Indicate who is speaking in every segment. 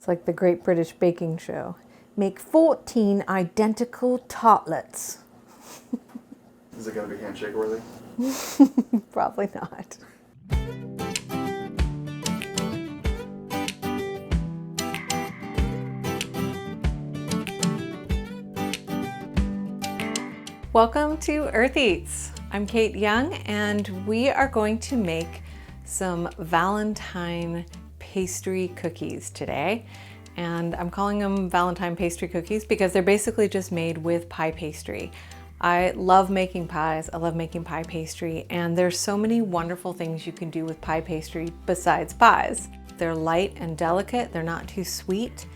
Speaker 1: It's like the Great British Baking Show. Make 14 identical tartlets.
Speaker 2: Is it going to be handshake worthy?
Speaker 1: Probably not. Welcome to Earth Eats. I'm Kate Young, and we are going to make some Valentine pastry cookies today. And I'm calling them Valentine pastry cookies because they're basically just made with pie pastry. I love making pies, I love making pie pastry, and there's so many wonderful things you can do with pie pastry besides pies. They're light and delicate, they're not too sweet,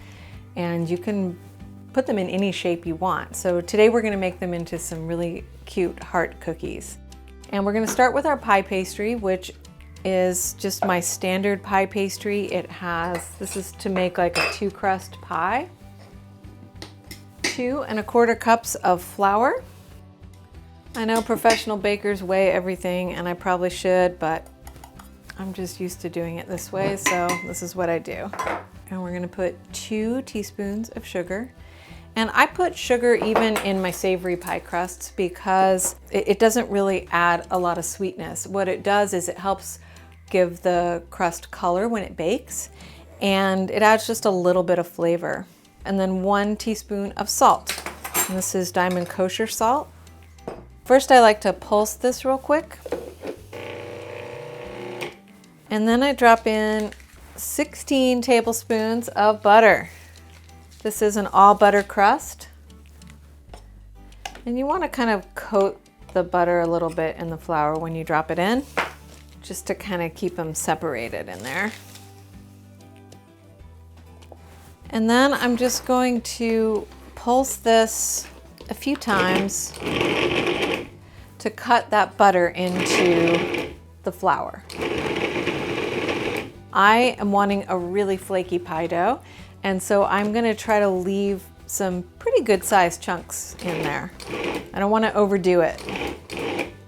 Speaker 1: and you can put them in any shape you want. So today we're gonna make them into some really cute heart cookies. And we're gonna start with our pie pastry, which is just my standard pie pastry. This is to make like a 2-crust pie. 2 1/4 cups of flour. I know professional bakers weigh everything, and I probably should, but I'm just used to doing it this way, so this is what I do. And we're gonna put 2 teaspoons of sugar. And I put sugar even in my savory pie crusts because it doesn't really add a lot of sweetness. What it does is it helps give the crust color when it bakes, and it adds just a little bit of flavor. And then 1 teaspoon of salt. And this is Diamond Kosher salt. First, I like to pulse this real quick. And then I drop in 16 tablespoons of butter. This is an all butter crust. And you want to kind of coat the butter a little bit in the flour when you drop it in, just to kind of keep them separated in there. And then I'm just going to pulse this a few times to cut that butter into the flour. I am wanting a really flaky pie dough, and so I'm gonna try to leave some pretty good sized chunks in there. I don't wanna overdo it.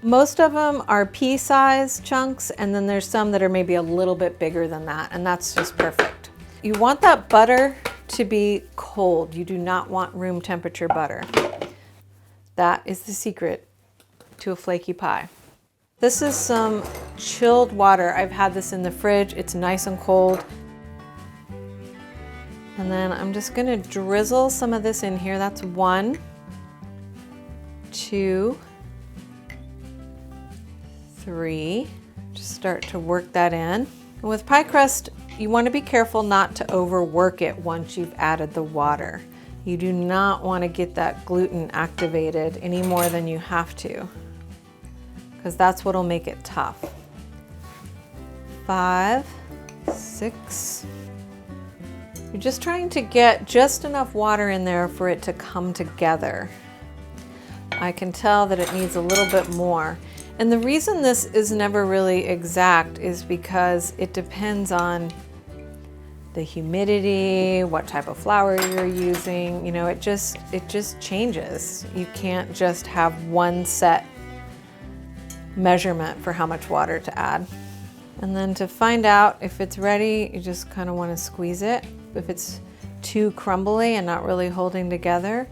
Speaker 1: Most of them are pea-sized chunks, and then there's some that are maybe a little bit bigger than that, and that's just perfect. You want that butter to be cold. You do not want room temperature butter. That is the secret to a flaky pie. This is some chilled water. I've had this in the fridge. It's nice and cold. And then I'm just gonna drizzle some of this in here. That's 1, 2, 3. Just start to work that in. And with pie crust, you want to be careful not to overwork it once you've added the water. You do not want to get that gluten activated any more than you have to, because that's what'll make it tough. 5, 6. You're just trying to get just enough water in there for it to come together. I can tell that it needs a little bit more. And the reason this is never really exact is because it depends on the humidity, what type of flour you're using. You know, it just changes. You can't just have one set measurement for how much water to add. And then to find out if it's ready, you just kind of want to squeeze it. If it's too crumbly and not really holding together,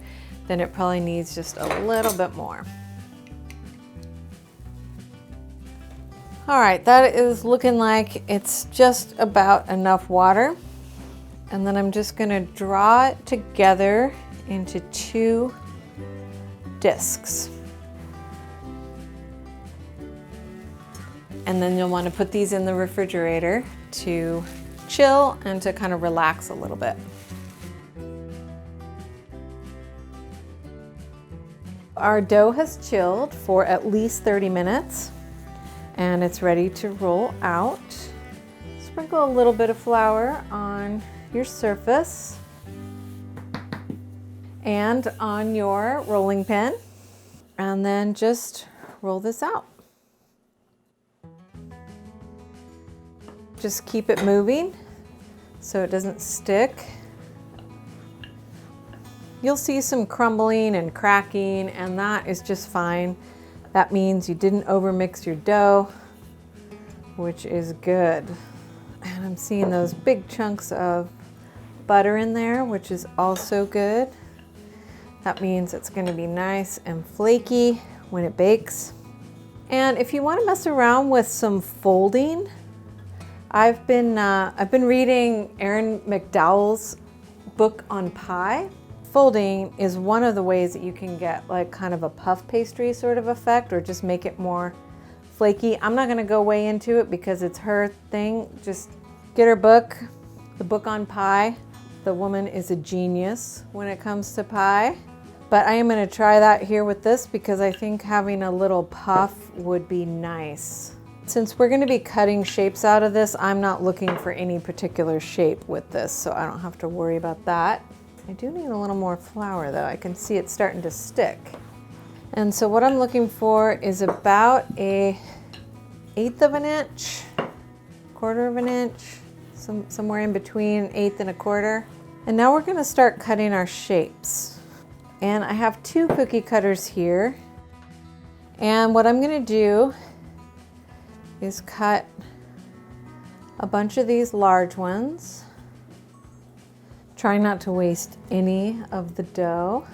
Speaker 1: then it probably needs just a little bit more. All right, that is looking like it's just about enough water. And then I'm just gonna draw it together into 2 discs. And then you'll want to put these in the refrigerator to chill and to kind of relax a little bit. Our dough has chilled for at least 30 minutes. And it's ready to roll out. Sprinkle a little bit of flour on your surface and on your rolling pin, and then just roll this out. Just keep it moving so it doesn't stick. You'll see some crumbling and cracking, and that is just fine. That means you didn't overmix your dough, which is good. And I'm seeing those big chunks of butter in there, which is also good. That means it's going to be nice and flaky when it bakes. And if you want to mess around with some folding, I've been reading Erin McDowell's book on pie. Folding is one of the ways that you can get like kind of a puff pastry sort of effect, or just make it more flaky. I'm not going to go way into it because it's her thing. Just get her book, The Book on Pie. The woman is a genius when it comes to pie. But I am going to try that here with this because I think having a little puff would be nice. Since we're going to be cutting shapes out of this, I'm not looking for any particular shape with this, so I don't have to worry about that. I do need a little more flour though. I can see it starting to stick. And so what I'm looking for is about a 1/8 of an inch, 1/4 of an inch, somewhere in between 1/8 and 1/4. And now we're going to start cutting our shapes. And I have 2 cookie cutters here. And what I'm going to do is cut a bunch of these large ones. Try not to waste any of the dough.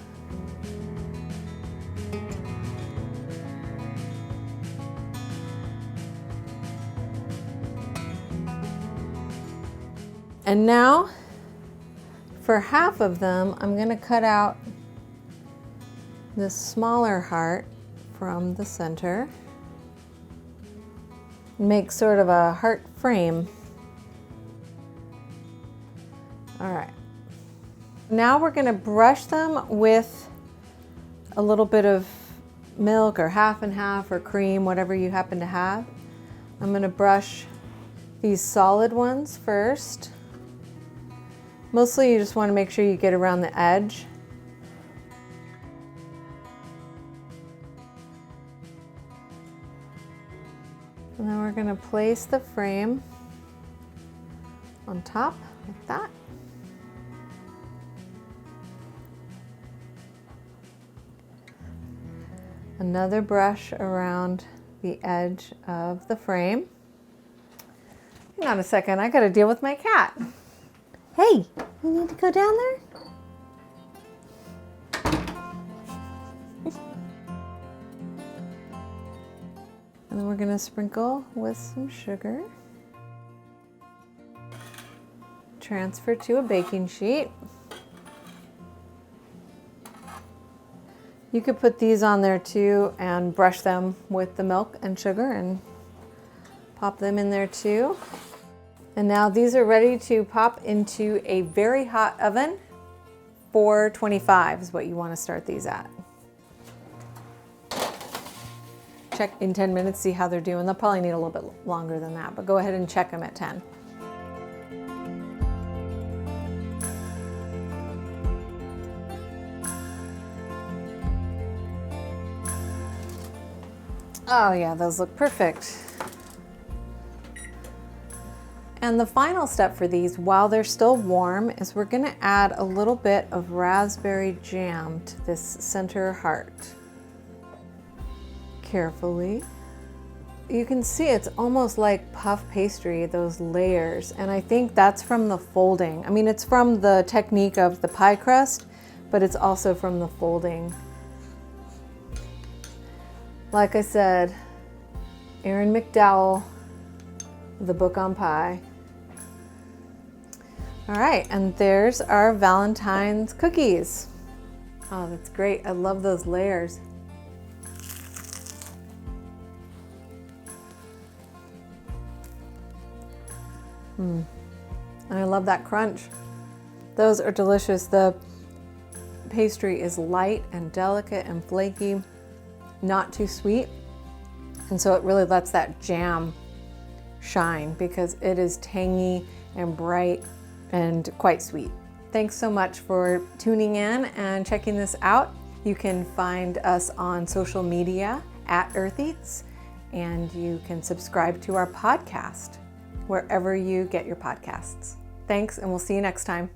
Speaker 1: And now for half of them, I'm going to cut out this smaller heart from the center. Make sort of a heart frame. All right. Now we're going to brush them with a little bit of milk or half and half or cream, whatever you happen to have. I'm going to brush these solid ones first. Mostly you just want to make sure you get around the edge. And then we're going to place the frame on top like that. Another brush around the edge of the frame. Hang on a second, I gotta deal with my cat. Hey, you need to go down there? And then we're gonna sprinkle with some sugar. Transfer to a baking sheet. You could put these on there too and brush them with the milk and sugar and pop them in there too. And now these are ready to pop into a very hot oven. 425 is what you want to start these at. Check in 10 minutes, see how they're doing. They'll probably need a little bit longer than that, but go ahead and check them at 10. Oh yeah, those look perfect. And the final step for these, while they're still warm, is we're gonna add a little bit of raspberry jam to this center heart. Carefully. You can see it's almost like puff pastry, those layers, and I think that's from the folding. I mean, it's from the technique of the pie crust, but it's also from the folding. Like I said, Erin McDowell, The Book on Pie. All right, and there's our Valentine's cookies. Oh, that's great. I love those layers. And I love that crunch. Those are delicious. The pastry is light and delicate and flaky, not too sweet. And so it really lets that jam shine because it is tangy and bright and quite sweet. Thanks so much for tuning in and checking this out. You can find us on social media at Earth Eats, and you can subscribe to our podcast wherever you get your podcasts. Thanks, and we'll see you next time.